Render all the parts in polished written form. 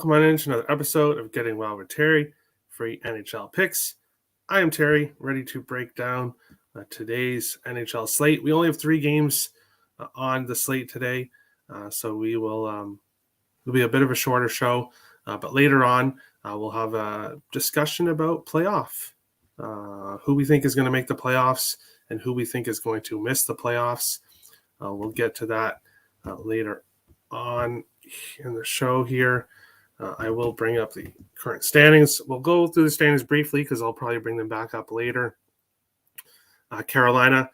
welcome on into another episode of Getting Well with Terry, free NHL picks. I am Terry, ready to break down today's NHL slate. We only have 3 games on the slate today, so we will it'll be a bit of a shorter show. But later on, we'll have a discussion about playoff, who we think is going to make the playoffs and who we think is going to miss the playoffs. We'll get to that later on in the show here. I will bring up the current standings. We'll go through the standings briefly because I'll probably bring them back up later. Carolina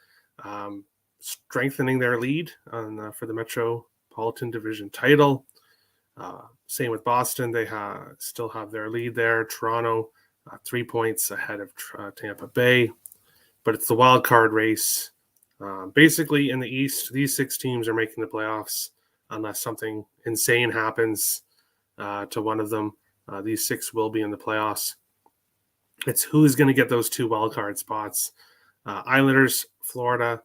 strengthening their lead for the Metropolitan Division title. Same with Boston. They still have their lead there. Toronto 3 points ahead of Tampa Bay. But it's the wild card race. Basically, in the East, these 6 teams are making the playoffs unless something insane happens to one of them. These 6 will be in the playoffs. It's who's going to get those 2 wildcard spots. Islanders, Florida,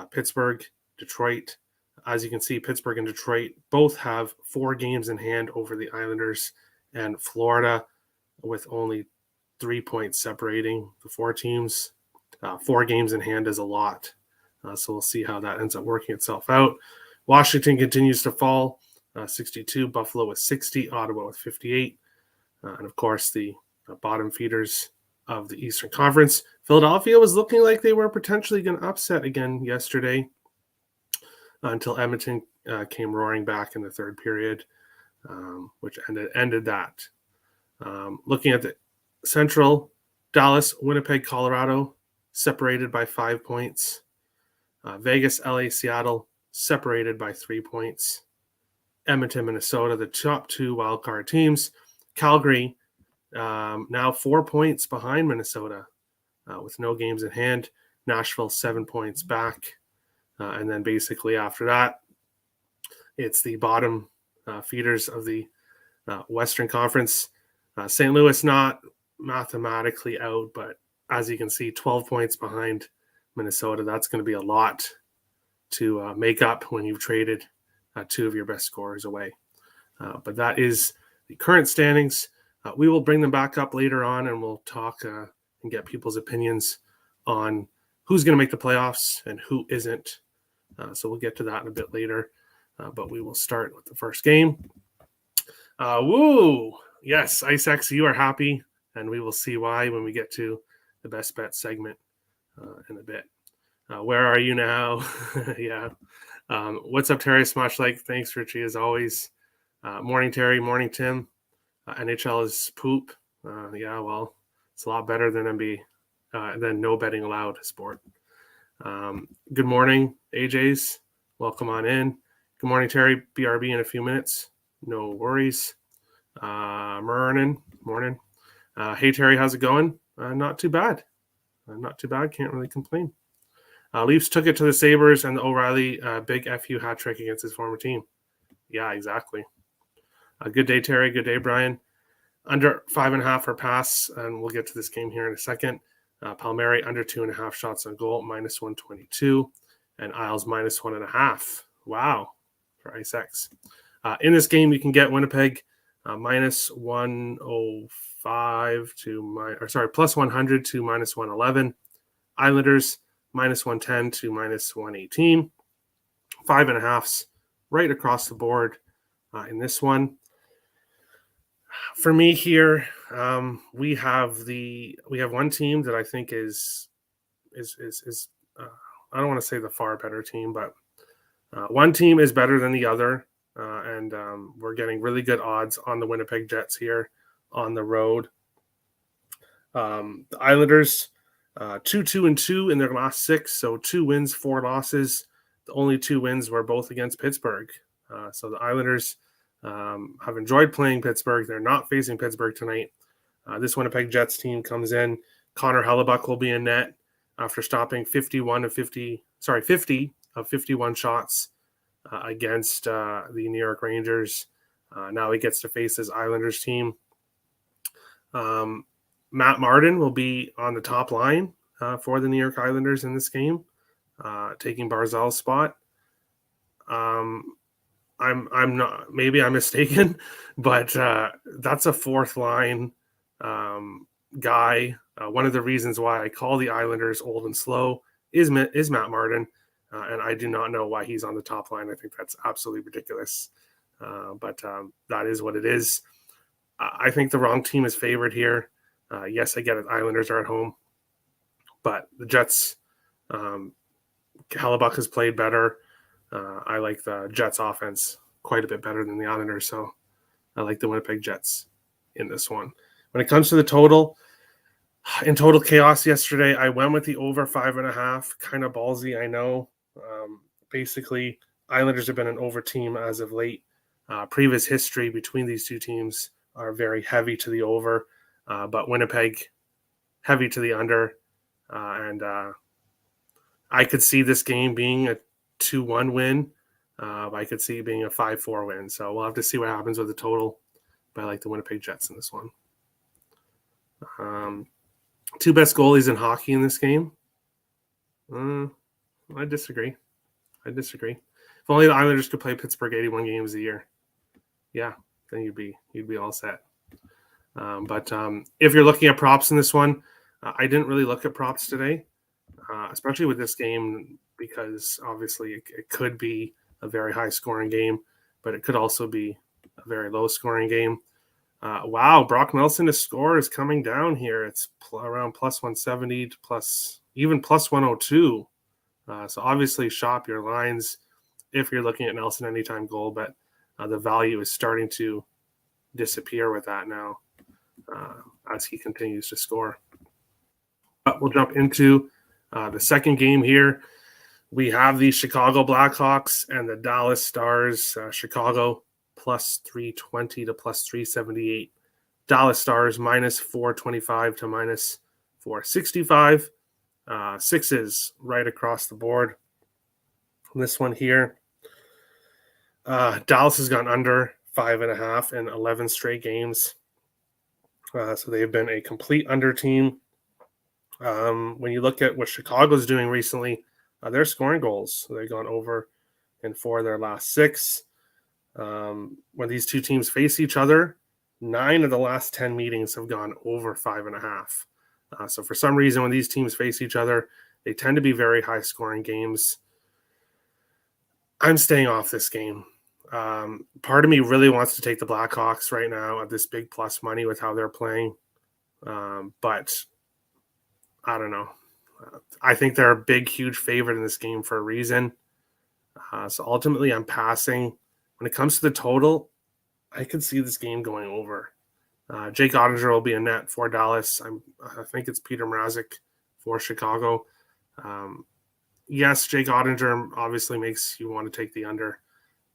Pittsburgh, Detroit. As you can see, Pittsburgh and Detroit both have 4 games in hand over the Islanders and Florida, with only 3 points separating the 4 teams. 4 games in hand is a lot. So we'll see how that ends up working itself out. Washington continues to fall, 62. Buffalo with 60. Ottawa with 58. And, of course, the bottom feeders of the Eastern Conference. Philadelphia was looking like they were potentially going to upset again yesterday until Edmonton came roaring back in the third period, which ended that. Looking at the Central, Dallas, Winnipeg, Colorado, separated by 5 points. Vegas, LA, Seattle, separated by 3 points. Edmonton, Minnesota, the top 2 wildcard teams. Calgary, now 4 points behind Minnesota with no games in hand. Nashville, 7 points back. And then basically after that, it's the bottom feeders of the Western Conference. St. Louis not mathematically out, but as you can see, 12 points behind Minnesota. That's going to be a lot to make up when you've traded 2 of your best scorers away. But that is the current standings. We will bring them back up later on, and we'll talk and get people's opinions on who's going to make the playoffs and who isn't. So we'll get to that in a bit later. But we will start with the first game. Woo! Yes, IceX, you are happy, and we will see why when we get to the best bet segment in a bit. Where are you now? Yeah. What's up, Terry? Smash like. Thanks, Richie, as always. Morning, Terry. Morning, Tim. NHL is poop. Yeah, well, it's a lot better than NBA, than no betting allowed sport. Good morning, AJs. Welcome on in. Good morning, Terry. BRB in a few minutes. No worries. Morning. Hey, Terry, how's it going? Not too bad. Not too bad. Can't really complain. Leafs took it to the Sabres, and the O'Reilly big FU hat trick against his former team. Yeah, exactly. Good day, Terry. Good day, Brian. Under 5.5 for pass, and we'll get to this game here in a second. Palmieri under 2.5 shots on goal, minus 122, and Isles minus 1.5. Wow, for IceX. In this game, you can get Winnipeg minus 105 plus 100 to minus 111. Islanders minus 110 to minus 118. 5.5s right across the board in this one. For me here, we have one team that I think is I don't want to say the far better team, but one team is better than the other, and we're getting really good odds on the Winnipeg Jets here on the road. The Islanders 2-2-2 in their last 6, so 2 wins, 4 losses. The only 2 wins were both against Pittsburgh. So the Islanders have enjoyed playing Pittsburgh. They're not facing Pittsburgh tonight. This Winnipeg Jets team comes in. Connor Hellebuck will be in net after stopping 50 of 51 shots against the New York Rangers. Now he gets to face his Islanders team. Matt Martin will be on the top line for the New York Islanders in this game, taking Barzal's spot. I'm not, maybe I'm mistaken, but that's a fourth line guy. One of the reasons why I call the Islanders old and slow is Matt Martin, and I do not know why he's on the top line. I think that's absolutely ridiculous, but that is what it is. I think the wrong team is favored here. Yes, I get it. Islanders are at home, but the Jets, Hellebuck has played better. I like the Jets offense quite a bit better than the Islanders, so I like the Winnipeg Jets in this one. When it comes to the total, in total chaos yesterday, I went with the over 5.5. Kind of ballsy, I know. Basically, Islanders have been an over team as of late. Previous history between these two teams are very heavy to the over, but Winnipeg heavy to the under. And I could see this game being a 2-1 win. I could see it being a 5-4 win. So we'll have to see what happens with the total. But I like the Winnipeg Jets in this one. Two best goalies in hockey in this game. I disagree. If only the Islanders could play Pittsburgh 81 games a year. Yeah, then you'd be all set. But if you're looking at props in this one, I didn't really look at props today, especially with this game, because obviously it could be a very high scoring game, but it could also be a very low scoring game. Wow, Brock Nelson to score is coming down here. It's around plus 170 to even plus 102. So obviously shop your lines if you're looking at Nelson anytime goal, but the value is starting to disappear with that now as he continues to score. But we'll jump into the second game here. We have the Chicago Blackhawks and the Dallas Stars. Chicago plus 320 to plus 378. Dallas Stars minus 425 to minus 465. Sixes right across the board. This one here, Dallas has gone under 5.5 in 11 straight games. So they've been a complete under team. When you look at what Chicago's doing recently, they're scoring goals. So they've gone over in 4 of their last 6. When these two teams face each other, 9 of the last 10 meetings have gone over 5.5. So for some reason, when these teams face each other, they tend to be very high-scoring games. I'm staying off this game. Part of me really wants to take the Blackhawks right now at this big plus money with how they're playing. But I don't know. I think they're a big, huge favorite in this game for a reason. So ultimately, I'm passing. When it comes to the total, I could see this game going over. Jake Ottinger will be a net for Dallas. I think it's Peter Mrazek for Chicago. Yes, Jake Ottinger obviously makes you want to take the under,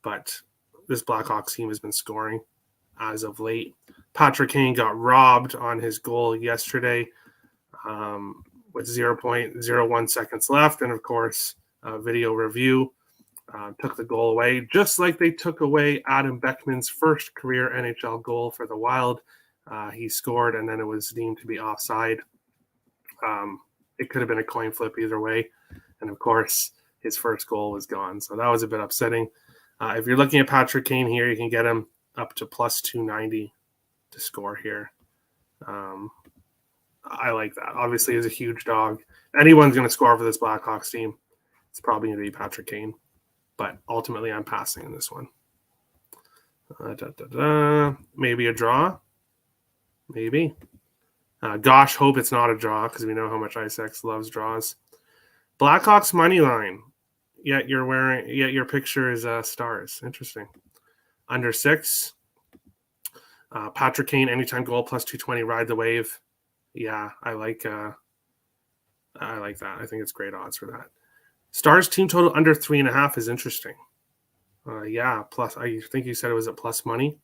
but this Blackhawks team has been scoring as of late. Patrick Kane got robbed on his goal yesterday with 0.01 seconds left. And, of course, video review took the goal away, just like they took away Adam Beckman's first career NHL goal for the Wild. He scored, and then it was deemed to be offside. It could have been a coin flip either way. And, of course, his first goal was gone. So that was a bit upsetting. If you're looking at Patrick Kane here, you can get him up to plus 290 to score here. I like that. Obviously, he's a huge dog. Anyone's going to score for this Blackhawks team. It's probably going to be Patrick Kane. But ultimately, I'm passing in this one. Maybe a draw. Maybe. Gosh, hope it's not a draw because we know how much ISX loves draws. Blackhawks money line. Yet your picture is Stars. Interesting. Under 6. Patrick Kane anytime goal plus 220. Ride the wave. Yeah, I like that. I think it's great odds for that. Stars team total under 3.5 is interesting. Yeah, plus I think you said it was at plus money.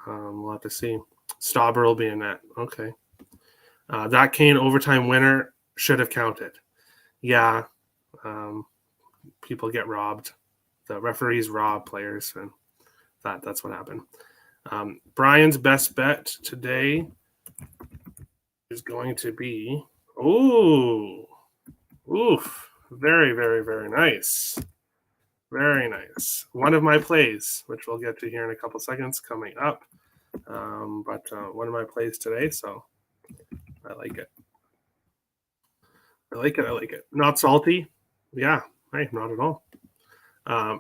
We'll have to see. Stauber will be in that. Okay. That Kane overtime winner should have counted. Yeah. People get robbed. The referees rob players, and that's what happened. Brian's best bet today is going to be oof. Very, very, very nice. Very nice. One of my plays, which we'll get to here in a couple seconds, coming up. But one of my plays today, so I like it. I like it. Not salty. Yeah, hey, not at all.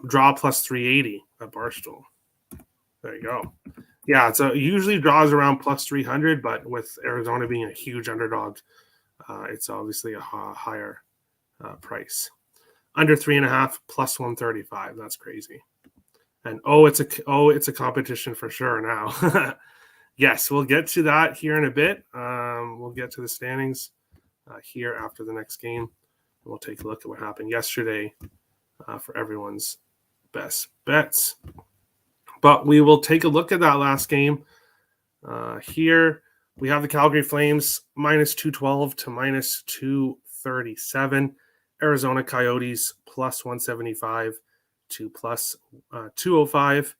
Draw plus 380 at Barstool. There you go. Yeah, so it usually draws around plus 300, but with Arizona being a huge underdog, it's obviously a higher price. Under 3.5 plus 135. That's crazy. And it's a competition for sure now. Yes, we'll get to that here in a bit. We'll get to the standings here after the next game. We'll take a look at what happened yesterday for everyone's best bets. But we will take a look at that last game. Here we have the Calgary Flames minus 212 to minus 237. Arizona Coyotes plus 175 to plus 205.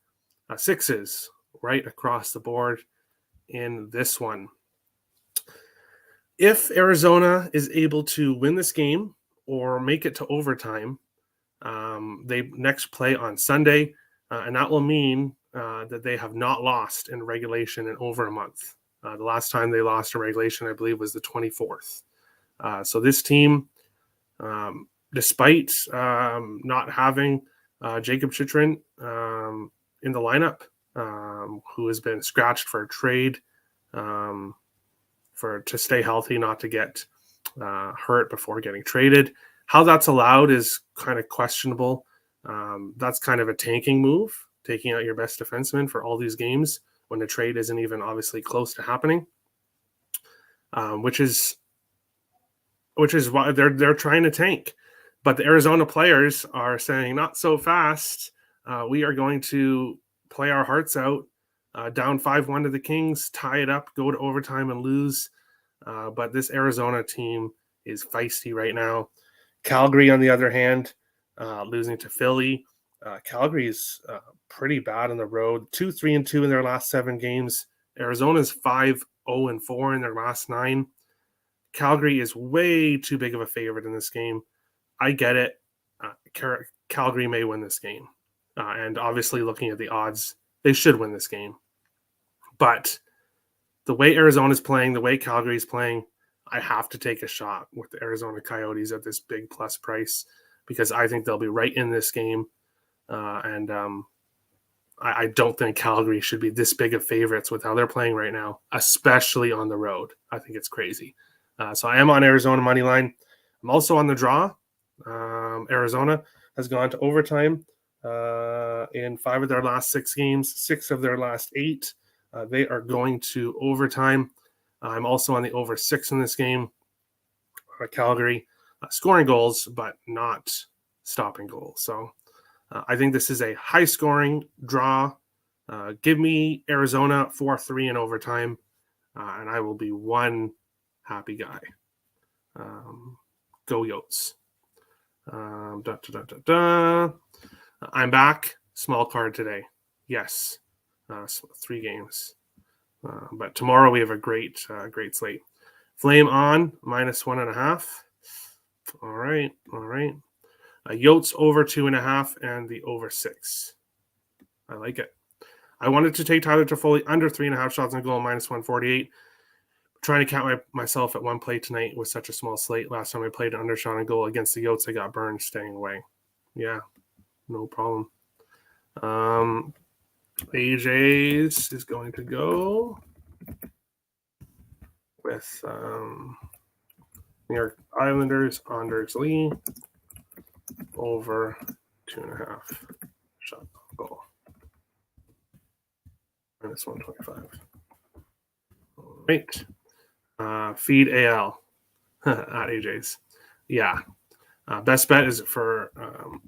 Sixes right across the board in this one. If Arizona is able to win this game or make it to overtime, they next play on Sunday, and that will mean that they have not lost in regulation in over a month. The last time they lost in regulation, I believe, was the 24th. So this team, despite not having Jacob Chychrun in the lineup, who has been scratched for a trade to stay healthy, not to get hurt before getting traded. How that's allowed is kind of questionable. That's kind of a tanking move, taking out your best defenseman for all these games when the trade isn't even obviously close to happening, which is why they're trying to tank. But the Arizona players are saying, not so fast. We are going to play our hearts out, down 5-1 to the Kings, tie it up, go to overtime and lose. But this Arizona team is feisty right now. Calgary, on the other hand, losing to Philly. Calgary is pretty bad on the road. 2-3-2 in their last 7 games. Arizona's 5-0-4 in their last 9. Calgary is way too big of a favorite in this game. I get it. Calgary may win this game. And obviously, looking at the odds, they should win this game. But the way Arizona's playing, the way Calgary's playing, I have to take a shot with the Arizona Coyotes at this big plus price because I think they'll be right in this game. I don't think Calgary should be this big of favorites with how they're playing right now, especially on the road. I think it's crazy. So I am on Arizona money line. I'm also on the draw. Arizona has gone to overtime in 5 of their last 6 games, 6 of their last 8. They are going to overtime. I'm also on the over 6 in this game. Calgary scoring goals, but not stopping goals. So I think this is a high-scoring draw. Give me Arizona 4-3 in overtime, and I will be one happy guy. Go Yotes. I'm back. Small card today. Yes. 3 games. But tomorrow we have a great slate. Flame on, minus 1.5. All right. Yotes over 2.5 and the over 6. I like it. I wanted to take Tyler Toffoli under 3.5 shots on goal, minus 148. Trying to count myself at one play tonight with such a small slate. Last time I played under shot on goal against the Yotes, I got burned staying away. Yeah, no problem. AJ's is going to go with New York Islanders, Anders Lee, over 2.5 shot goal. Minus 125. All right. Feed AL at AJ's. Yeah. Best bet is for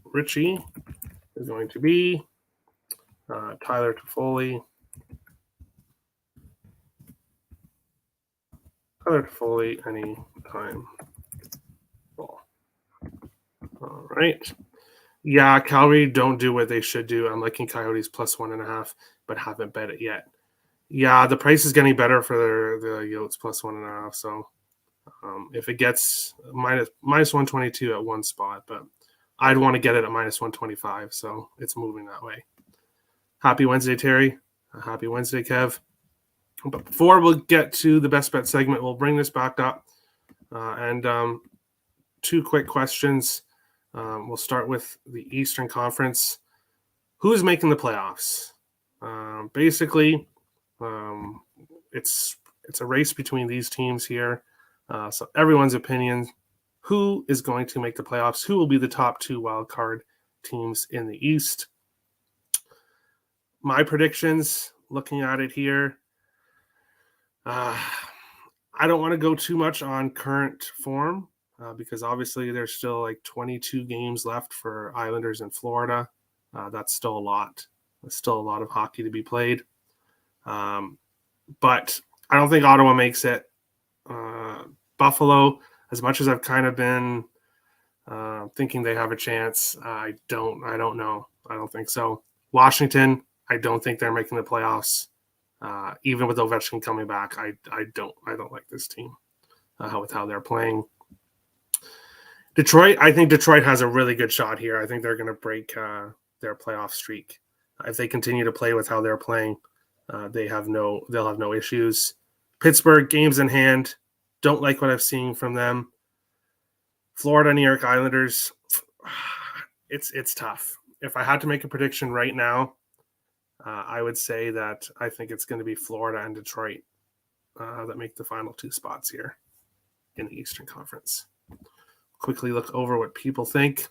Richie is going to be Tyler Toffoli. Anytime ball. All right. Yeah, Calgary don't do what they should do. I'm liking Coyotes plus 1.5, but haven't bet it yet. Yeah, the price is getting better for the Yotes plus 1.5. So if it gets minus 122 at one spot, but I'd want to get it at minus 125, so it's moving that way. Happy Wednesday, Terry. Happy Wednesday, Kev. But before we'll get to the best bet segment, we'll bring this back up. And two quick questions. We'll start with the Eastern Conference. Who's making the playoffs? Basically, it's a race between these teams here. So everyone's opinion, who is going to make the playoffs? Who will be the top two wildcard teams in the East? My predictions, looking at it here, I don't want to go too much on current form because obviously there's still like 22 games left for Islanders in Florida. That's still a lot. There's still a lot of hockey to be played. But I don't think Ottawa makes it. Buffalo, as much as I've kind of been thinking they have a chance, I don't know. I don't think so. Washington, I don't think they're making the playoffs. Even with Ovechkin coming back, I don't like this team with how they're playing. Detroit, I think Detroit has a really good shot here. I think they're going to break their playoff streak. If they continue to play with how they're playing, they'll have no issues. Pittsburgh, games in hand. Don't like what I've seen from them. Florida, New York Islanders, it's tough. If I had to make a prediction right now, I would say that I think it's going to be Florida and Detroit that make the final two spots here in the Eastern Conference. Quickly look over what people think.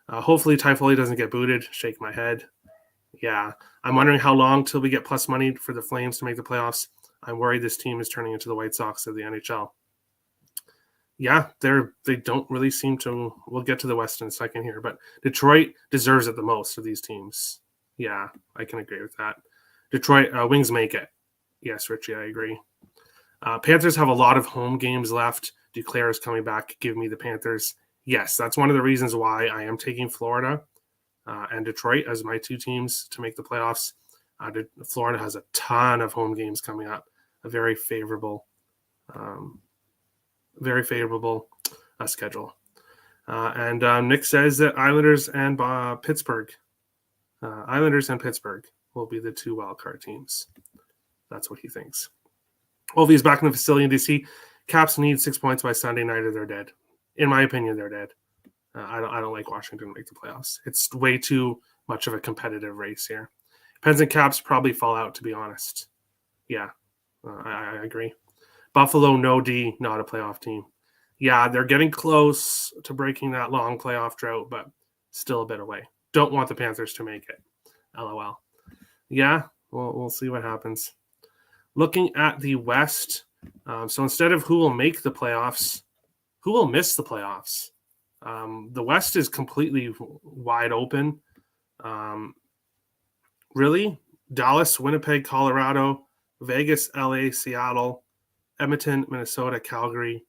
Hopefully Toffoli doesn't get booted. Shake my head. Yeah. I'm wondering how long till we get plus money for the Flames to make the playoffs. I'm worried this team is turning into the White Sox of the NHL. Yeah, they don't really seem to. We'll get to the West in a second here, but Detroit deserves it the most of these teams. Yeah, I can agree with that. Detroit, Wings make it. Yes, Richie, I agree. Panthers have a lot of home games left. Duclair is coming back. Give me the Panthers. Yes, that's one of the reasons why I am taking Florida and Detroit as my two teams to make the playoffs. Florida has a ton of home games coming up. A very favorable schedule. And Nick says that Islanders and Pittsburgh will be the two wildcard teams. That's what he thinks. Ovi's back in the facility in DC. Caps need 6 points by Sunday night or they're dead. In my opinion, they're dead. I don't like Washington to make the playoffs. It's way too much of a competitive race here. Pens and Caps probably fall out, to be honest. Yeah, I agree. Buffalo, no D, not a playoff team. Yeah, they're getting close to breaking that long playoff drought, but still a bit away. Don't want the Panthers to make it. LOL. Yeah, we'll see what happens. Looking at the West, so instead of who will make the playoffs, who will miss the playoffs? The West is completely wide open. Really? Dallas, Winnipeg, Colorado, Vegas, LA, Seattle, Edmonton, Minnesota, Calgary,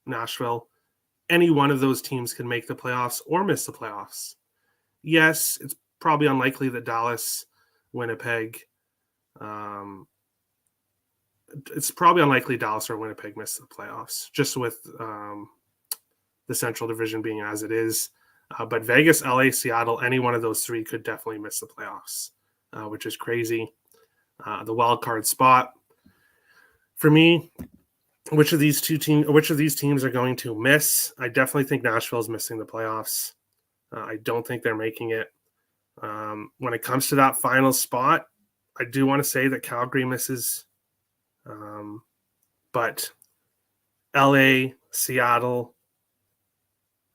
Nashville. Any one of those teams can make the playoffs or miss the playoffs. Yes, it's probably unlikely that Dallas, Winnipeg, it's probably unlikely Dallas or Winnipeg miss the playoffs, just with the Central Division being as it is. But Vegas, LA, Seattle, any one of those three could definitely miss the playoffs, which is crazy. The wild card spot for me. Which of these teams are going to miss? I definitely think Nashville is missing the playoffs. I don't think they're making it. When it comes to that final spot, I do want to say that Calgary misses. But LA and Seattle,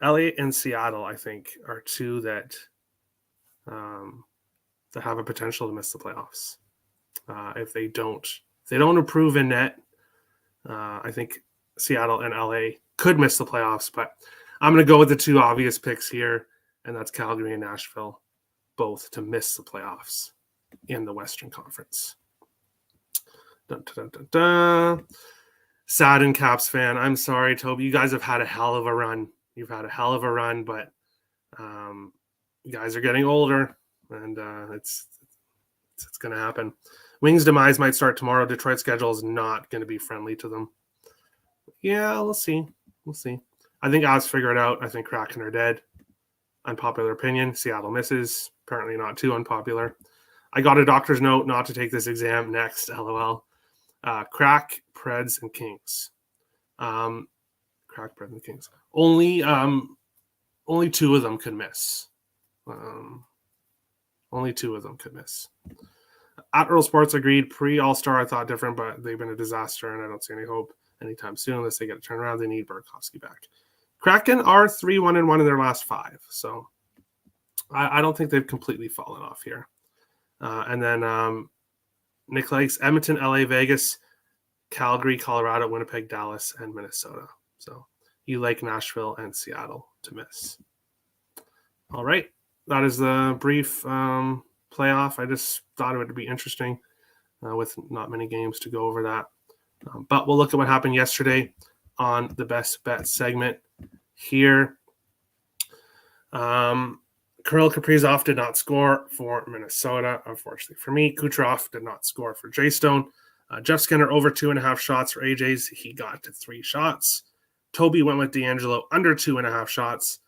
I think, are two that have a potential to miss the playoffs. If they don't improve in net, I think Seattle and LA could miss the playoffs, but I'm going to go with the two obvious picks here, and that's Calgary and Nashville, both to miss the playoffs in the Western Conference. Dun, dun, dun, dun. Saddened Caps fan. I'm sorry, Toby. You guys have had a hell of a run. You've had a hell of a run, but you guys are getting older, and it's going to happen. Wings' demise might start tomorrow. Detroit's schedule is not going to be friendly to them. Yeah, we'll see. I think Oz figure it out. I think Kraken are dead. Unpopular opinion, Seattle misses. Apparently not too unpopular. I got a doctor's note not to take this exam next, LOL. Crack, Preds, and Kings. Crack, Preds, and Kings. Only two of them could miss. Only two of them could miss. At Earl Sports agreed. Pre-All-Star, I thought different, but they've been a disaster, and I don't see any hope anytime soon unless they get a turnaround. They need Burakovsky back. Kraken are 3-1-1 in their last 5, so I don't think they've completely fallen off here. And then Nick likes Edmonton, LA, Vegas, Calgary, Colorado, Winnipeg, Dallas, and Minnesota. So you like Nashville and Seattle to miss. All right. That is the brief playoff. I just thought it would be interesting with not many games to go over that. But we'll look at what happened yesterday on the best bet segment here. Kirill Kaprizov did not score for Minnesota, unfortunately for me. Kucherov did not score for Jaystone. Jeff Skinner over 2.5 shots for AJ's. He got to 3 shots. Toby went with D'Angelo under 2.5 shots.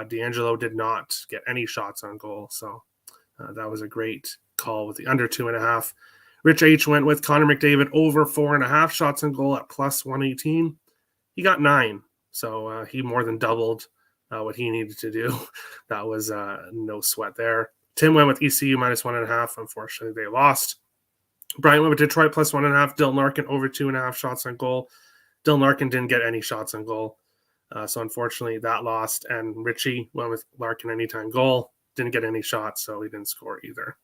D'Angelo did not get any shots on goal, so that was a great call with the under 2.5. Rich H went with Connor McDavid over 4.5 shots on goal at plus 118. He got 9, so he more than doubled what he needed to do. That was no sweat there. Tim went with ECU minus 1.5. Unfortunately, they lost. Brian went with Detroit plus 1.5. Dylan Larkin over 2.5 shots on goal. Dylan Larkin didn't get any shots on goal. So unfortunately, that lost. And Richie went with Larkin anytime goal. Didn't get any shots, so he didn't score either.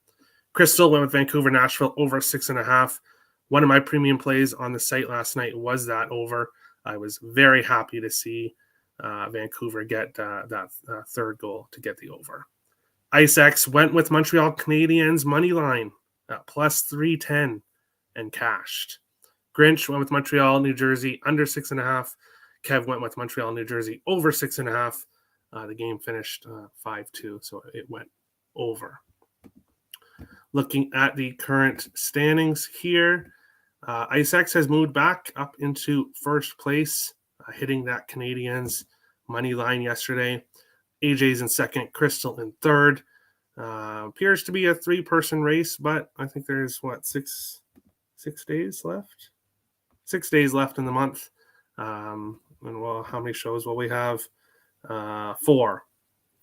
Crystal went with Vancouver, Nashville over 6.5. One of my premium plays on the site last night was that over. I was very happy to see Vancouver get that third goal to get the over. IceX went with Montreal Canadiens money line at plus 310 and cashed. Grinch went with Montreal, New Jersey under 6.5. Kev went with Montreal, New Jersey over 6.5. The game finished 5-2, so it went over. Looking at the current standings here, IceX has moved back up into first place, hitting that Canadiens money line yesterday. AJ's in second, Crystal in third. Appears to be a 3-person race, but I think there's, 6 days left? 6 days left in the month. And well, how many shows will we have? 4.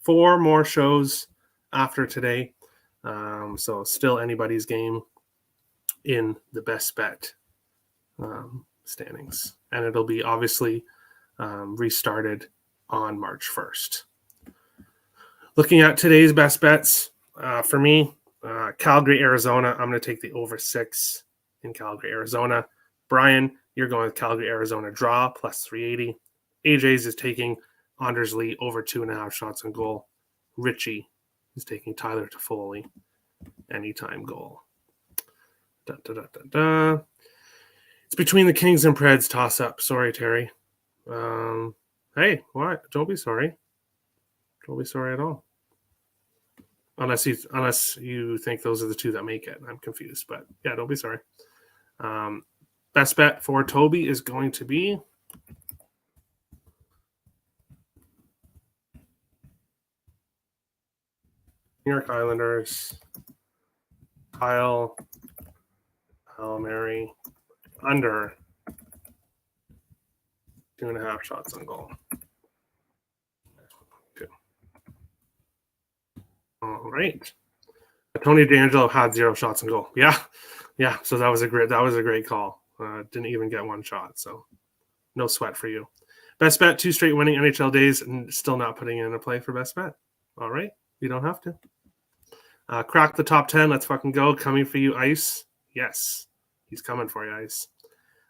4 more shows after today. So still anybody's game in the best bet standings. And it'll be obviously restarted on March 1st. Looking at today's best bets, for me, Calgary, Arizona, I'm going to take the over 6 in Calgary, Arizona. Brian, you're going with Calgary, Arizona draw, plus 380. AJ's is taking Anders Lee over 2.5 shots on goal. Richie is taking Tyler Toffoli, anytime goal. It's between the Kings and Preds toss-up. Sorry, Terry. Hey, what? Don't be sorry. Don't be sorry at all. Unless you think those are the two that make it. I'm confused, but yeah, don't be sorry. Best bet for Toby is going to be New York Islanders, Kyle Palmieri, under 2.5 shots on goal. Good. All right. Tony D'Angelo had 0 shots on goal. Yeah. So that was a great call. Didn't even get 1 shot, so no sweat for you. Best bet, 2 straight winning NHL days, and still not putting in a play for best bet. All right, you don't have to. Crack the top 10. Let's fucking go. Coming for you, Ice. Yes, he's coming for you, Ice.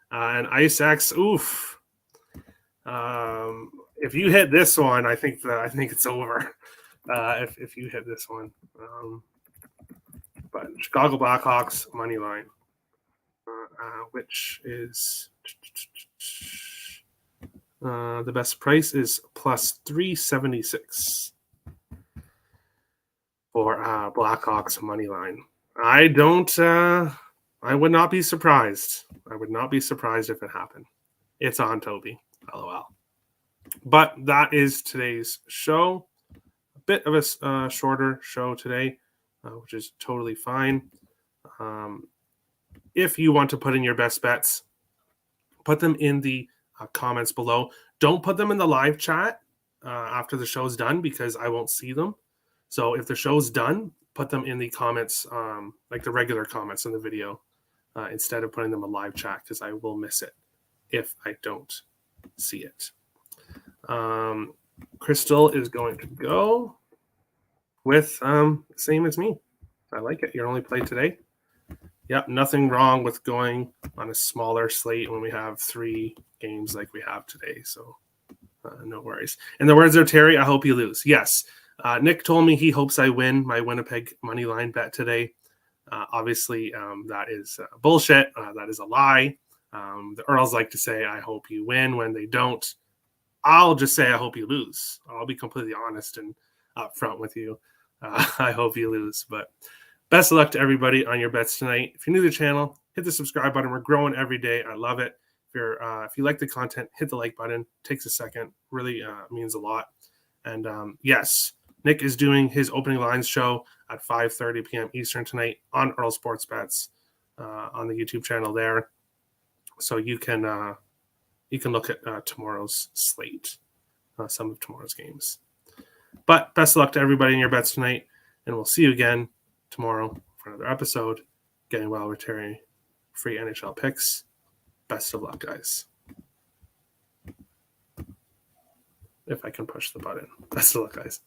And Ice X. Oof. If you hit this one, I think it's over. If you hit this one, but Chicago Blackhawks money line, which is the best price is plus 376 for Blackhawks money line. I would not be surprised. I would not be surprised if it happened. It's on Toby. LOL. But that is today's show. bit of a shorter show today, which is totally fine. If you want to put in your best bets, put them in the comments below. Don't put them in the live chat after the show's done because I won't see them. So if the show's done, put them in the comments, like the regular comments in the video, instead of putting them in live chat because I will miss it if I don't see it. Crystal is going to go with same as me. I like it. Your only play today. Yep, nothing wrong with going on a smaller slate when we have 3 games like we have today. So no worries. In the words of Terry, I hope you lose. Yes. Nick told me he hopes I win my Winnipeg money line bet today. Obviously, that is bullshit. That is a lie. The Earls like to say, I hope you win when they don't. I'll just say, I hope you lose. I'll be completely honest and upfront with you. I hope you lose. But best of luck to everybody on your bets tonight. If you're new to the channel, hit the subscribe button. We're growing every day. I love it. If you like the content, hit the like button. Takes a second. Really means a lot. And yes, Nick is doing his opening lines show at 5:30 p.m. Eastern tonight on Earl Sports Bets on the YouTube channel there. So you can look at tomorrow's slate, some of tomorrow's games. But best of luck to everybody in your bets tonight, and we'll see you again tomorrow for another episode. Getting well with Terry, free NHL picks. Best of luck, guys. If I can push the button. Best of luck, guys.